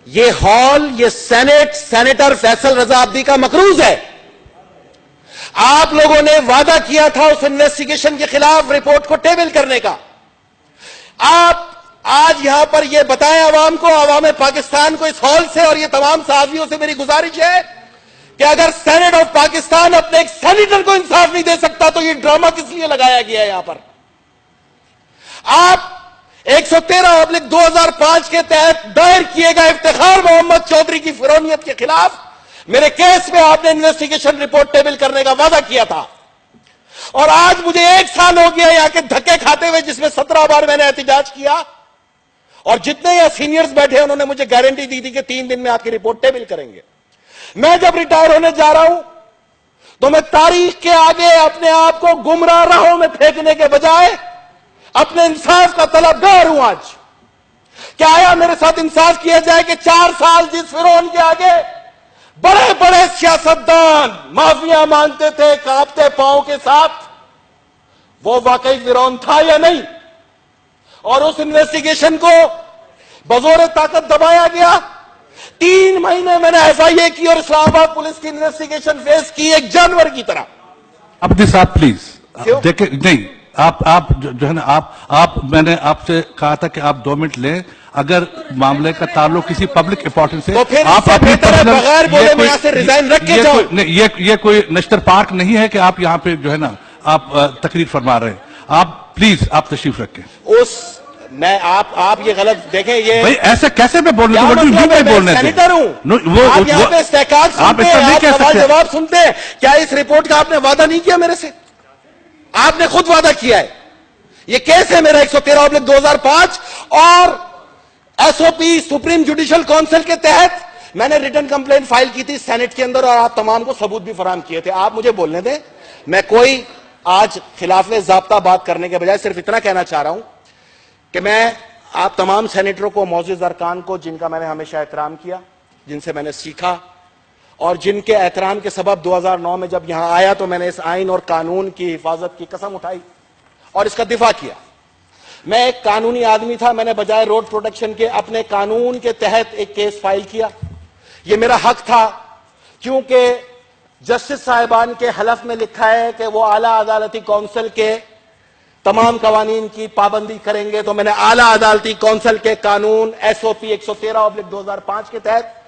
یہ ہال، یہ Saint senator Faisal رضا عابدی کا مقروض ہے. آپ لوگوں نے وعدہ کیا تھا اس انویسٹیگیشن کے خلاف رپورٹ کو ٹیبل کرنے کا. آپ آج یہاں پر یہ بتائیں عوام کو، عوام پاکستان کو، اس ہال سے اور یہ تمام صحافیوں سے میری گزارش ہے کہ اگر سینٹ آف پاکستان اپنے ایک سینیٹر کو انصاف نہیں دے سکتا تو یہ ڈرامہ کس لیے لگایا گیا ہے یہاں پر؟ آپ 113/2005 کے تحت دائر کیے گئے افتخار محمد چودھری کی فرونیت کے خلاف میرے کیس میں آپ نے انویسٹیگیشن رپورٹ ٹیبل کرنے کا وعدہ کیا تھا، اور آج مجھے 1 سال ہو گیا یہاں کے دھکے کھاتے ہوئے، جس میں 17 بار میں نے احتجاج کیا، اور جتنے یہاں سینئرز بیٹھے انہوں نے مجھے گارنٹی دی تھی کہ 3 دن میں آپ کی رپورٹ ٹیبل کریں گے. میں جب ریٹائر ہونے جا رہا ہوں تو میں تاریخ کے آگے اپنے آپ کو گمراہ راہوں میں پھینکنے کے بجائے اپنے انصاف کا طلبگار ہوں. آج کیا آیا میرے ساتھ انصاف کیا جائے کہ 4 سال جس فرعون کے آگے بڑے بڑے سیاستدان معافیا مانگتے تھے کانپتے پاؤں کے ساتھ، وہ واقعی فرعون تھا یا نہیں؟ اور اس انویسٹیگیشن کو بزور طاقت دبایا گیا. 3 مہینے میں نے FIA کی اور اسلام آباد پولیس کی انویسٹیگیشن فیس کی ایک جانور کی طرح. عبدی صاحب پلیز دیکھیں، نہیں آپ جو ہے نا، میں نے آپ سے کہا تھا کہ آپ 2 منٹ لیں. اگر معاملے کا تعلق کسی پبلک امپورٹنس سے، تو پھر آپ بغیر بولے میں یہاں سے ریزائن رکھ کے جاؤں. یہ کوئی نشتر پارک نہیں ہے کہ آپ یہاں پہ جو ہے نا آپ تقریر فرما رہے ہیں. آپ پلیز آپ تشریف رکھیں. میں آپ یہ غلط دیکھیں، یہ بھائی ایسے کیسے میں بولنے میں سینیٹر ہوں. آپ یہاں پہ استحقاق سنتے ہیں، آپ سوال جواب سنتے ہیں. کیا اس رپورٹ کا آپ نے وعدہ نہیں کیا میرے سے؟ آپ نے خود وعدہ کیا ہے. یہ کیس ہے میرا 113/2005 اور SOP سپریم جوڈیشل کونسل کے تحت میں نے ریٹن کمپلین فائل کی تھی سینٹ کے اندر، اور آپ تمام کو ثبوت بھی فراہم کیے تھے. آپ مجھے بولنے دیں. میں کوئی آج خلاف ضابطہ بات کرنے کے بجائے صرف اتنا کہنا چاہ رہا ہوں کہ میں آپ تمام سینیٹروں کو، معزز ارکان کو، جن کا میں نے ہمیشہ احترام کیا، جن سے میں نے سیکھا، اور جن کے احترام کے سبب 2009 میں جب یہاں آیا تو میں نے اس آئین اور قانون کی حفاظت کی قسم اٹھائی اور اس کا دفاع کیا. میں ایک قانونی آدمی تھا. میں نے بجائے روڈ پروٹیکشن کے اپنے قانون کے تحت ایک کیس فائل کیا. یہ میرا حق تھا، کیونکہ جسٹس صاحبان کے حلف میں لکھا ہے کہ وہ اعلیٰ عدالتی کونسل کے تمام قوانین کی پابندی کریں گے. تو میں نے اعلیٰ عدالتی کونسل کے قانون SOP 113/2005 کے تحت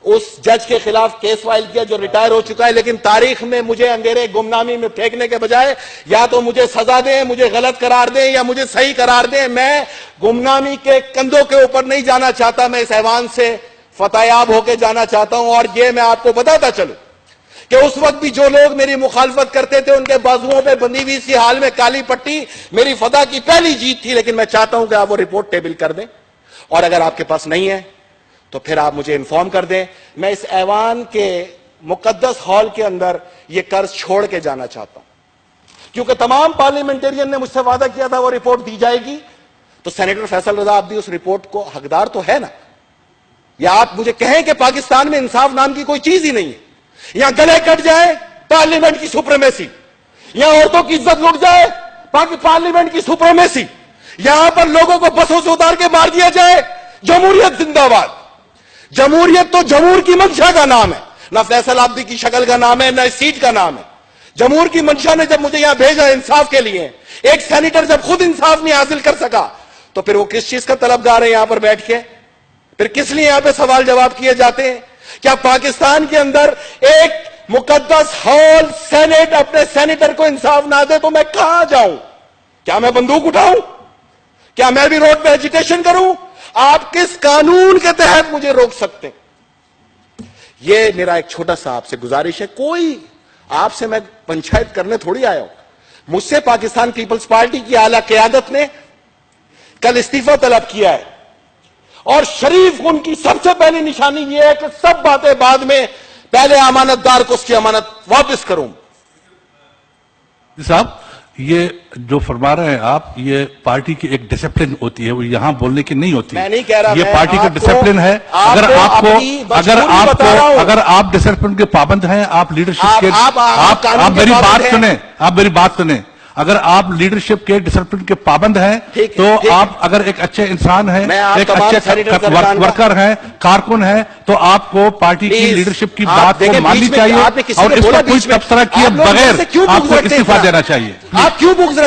اس جج کے خلاف کیس فائل کیا جو ریٹائر ہو چکا ہے. لیکن تاریخ میں مجھے اندھیرے گمنامی میں پھینکنے کے بجائے یا تو مجھے سزا دیں، مجھے غلط قرار دیں، یا مجھے صحیح قرار دیں. میں گمنامی کے کندھوں کے اوپر نہیں جانا چاہتا. میں اس ایوان سے فتح یاب ہو کے جانا چاہتا ہوں. اور یہ میں آپ کو بتاتا چلوں کہ اس وقت بھی جو لوگ میری مخالفت کرتے تھے ان کے بازوؤں پہ بندھی ہوئی سی حال میں کالی پٹی میری فتح کی پہلی جیت تھی. لیکن میں چاہتا ہوں کہ آپ وہ رپورٹ ٹیبل کر دیں، اور اگر آپ کے پاس نہیں ہے تو پھر آپ مجھے انفارم کر دیں. میں اس ایوان کے مقدس ہال کے اندر یہ قرض چھوڑ کے جانا چاہتا ہوں، کیونکہ تمام پارلیمنٹرین نے مجھ سے وعدہ کیا تھا وہ رپورٹ دی جائے گی. تو سینیٹر فیصل رضا عابدی اس رپورٹ کو حقدار تو ہے نا؟ یا آپ مجھے کہیں کہ پاکستان میں انصاف نام کی کوئی چیز ہی نہیں ہے؟ یہاں گلے کٹ جائے پارلیمنٹ کی سپریمیسی، یہاں عورتوں کی عزت لٹ جائے پارلیمنٹ کی سپریمیسی، یہاں پر لوگوں کو بسوں سے اتار کے مار دیا جائے. جمہوریت زندہ باد. جمہوریت تو جمہور کی منشا کا نام ہے، نہ فیصل عابدی کی شکل کا نام ہے، نہ اس سیٹ کا نام ہے. جمہور کی منشا نے جب مجھے یہاں بھیجا انصاف کے لیے، ایک سینیٹر جب خود انصاف نہیں حاصل کر سکا تو پھر وہ کس چیز کا طلبگار ہے یہاں پر بیٹھ کے؟ پھر کس لیے یہاں پہ سوال جواب کیے جاتے ہیں؟ کیا پاکستان کے اندر ایک مقدس ہال سینیٹ اپنے سینیٹر کو انصاف نہ دے تو میں کہاں جاؤں؟ کیا میں بندوق اٹھاؤں؟ کیا میں بھی روڈ پہ ایجیٹیشن کروں؟ آپ کس قانون کے تحت مجھے روک سکتے ہیں؟ یہ میرا ایک چھوٹا سا آپ سے گزارش ہے. کوئی آپ سے میں پنچایت کرنے تھوڑی آیا ہوں. مجھ سے پاکستان پیپلز پارٹی کی اعلیٰ قیادت نے کل استعفیٰ طلب کیا ہے، اور شریف ان کی سب سے پہلی نشانی یہ ہے کہ سب باتیں بعد میں، پہلے امانت دار کو اس کی امانت واپس کروں. صاحب یہ جو فرما رہے ہیں آپ، یہ پارٹی کی ایک ڈسپلن ہوتی ہے، وہ یہاں بولنے کی نہیں ہوتی. میں نہیں کہہ رہا، یہ پارٹی کا ڈسپلن ہے. اگر آپ ڈسپلن کے پابند ہیں، آپ لیڈرشپ کے، آپ میری بات سنیں، اگر آپ لیڈرشپ کے ڈسپلن کے پابند ہیں تو آپ اگر ایک اچھے انسان ہیں, ایک اچھے ورکر ہیں, کارکن ہیں, تو آپ کو پارٹی کی لیڈرشپ کی بات کو ماننی چاہیے اور اس پر کوئی تبصرہ کیے بغیر آپ کو استعفا دینا چاہیے. آپ کیوں بغض